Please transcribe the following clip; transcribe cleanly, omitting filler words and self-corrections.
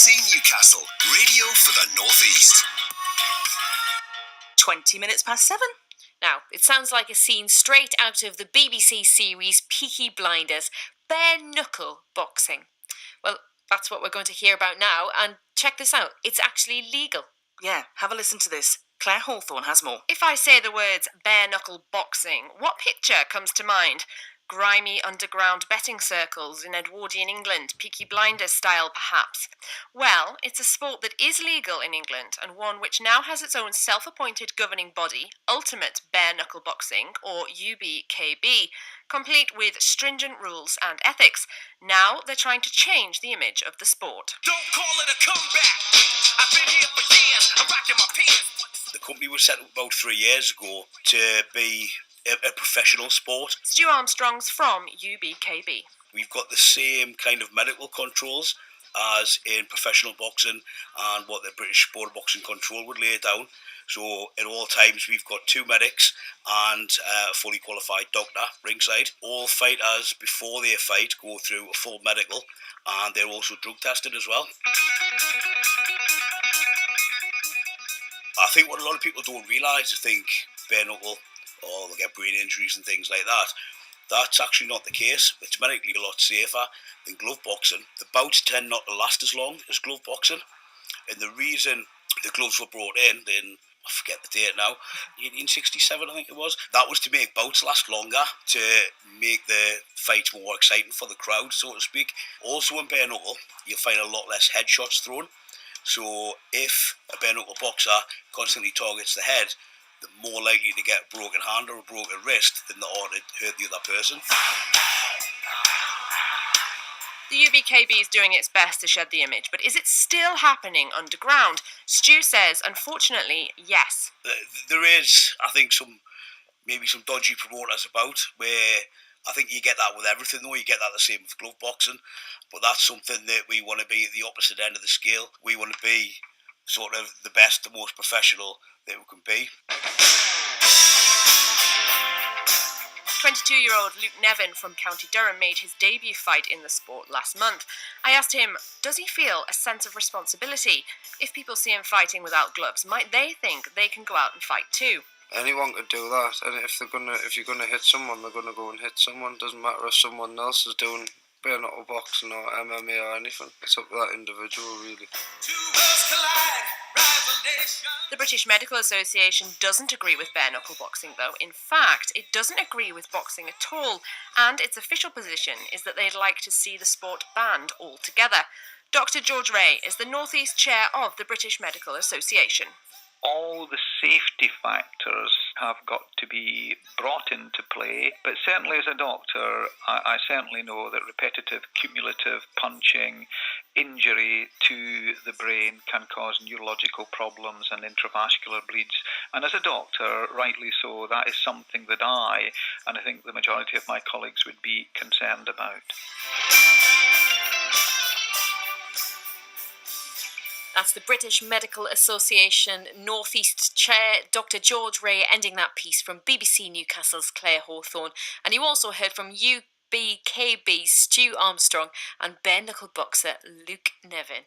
BBC Newcastle, radio for the North East. 20 minutes past 7. Now, it sounds like a scene straight out of the BBC series Peaky Blinders, bare knuckle boxing. Well, that's what we're going to hear about now, and check this out, it's actually legal. Yeah, have a listen to this. Claire Hawthorne has more. If I say the words bare knuckle boxing, what picture comes to mind? Grimy underground betting circles in Edwardian England, Peaky Blinders style perhaps. Well, it's a sport that is legal in England, and one which now has its own self-appointed governing body, Ultimate Bare Knuckle Boxing, or UBKB, complete with stringent rules and ethics. Now they're trying to change the image of the sport. Don't call it a comeback. I've been here for years. I'm rocking my pants. The company was set up about 3 years ago to be a professional sport. Stu Armstrong's from UBKB. We've got the same kind of medical controls as in professional boxing and what the British Sport of Boxing Control would lay down. So at all times we've got 2 medics and a fully qualified doctor ringside. All fighters before they fight go through a full medical, and they're also drug tested as well. I think what a lot of people don't realise is think bare knuckle, or they'll get brain injuries and things like that. That's actually not the case. It's medically a lot safer than glove boxing. The bouts tend not to last as long as glove boxing, and the reason the gloves were brought in I forget the date now, 1867 I think it was, that was to make bouts last longer, to make the fights more exciting for the crowd, so to speak. Also in bare knuckle, you'll find a lot less headshots thrown. So if a bare knuckle boxer constantly targets the head, they're more likely to get a broken hand or a broken wrist than they are to hurt the other person. The UBKB is doing its best to shed the image, but is it still happening underground? Stu says, unfortunately, yes. There is, I think, maybe some dodgy promoters about, where I think you get that with everything though. You get that the same with glove boxing, but that's something that we want to be at the opposite end of the scale. We want to be sort of the best, the most professional that we can be. 22-year-old Luke Nevin from County Durham made his debut fight in the sport last month. I asked him, does he feel a sense of responsibility? If people see him fighting without gloves, might they think they can go out and fight too? Anyone could do that, and if you're gonna hit someone, they're gonna go and hit someone. Doesn't matter if someone else is doing bare knuckle boxing or MMA or anything. It's up to that individual, really. The British Medical Association doesn't agree with bare knuckle boxing though. In fact, it doesn't agree with boxing at all, and its official position is that they'd like to see the sport banned altogether. Dr. George Ray is the North East chair of the British Medical Association. All the safety factors have got to be brought into play, but certainly as a doctor, I certainly know that repetitive, cumulative punching, injury to the brain can cause neurological problems and intravascular bleeds. And as a doctor, rightly so, that is something that I think the majority of my colleagues would be concerned about. That's the British Medical Association North East Chair, Dr. George Ray, ending that piece from BBC Newcastle's Claire Hawthorne. And you also heard from UBKB Stu Armstrong and bare knuckle boxer Luke Nevin.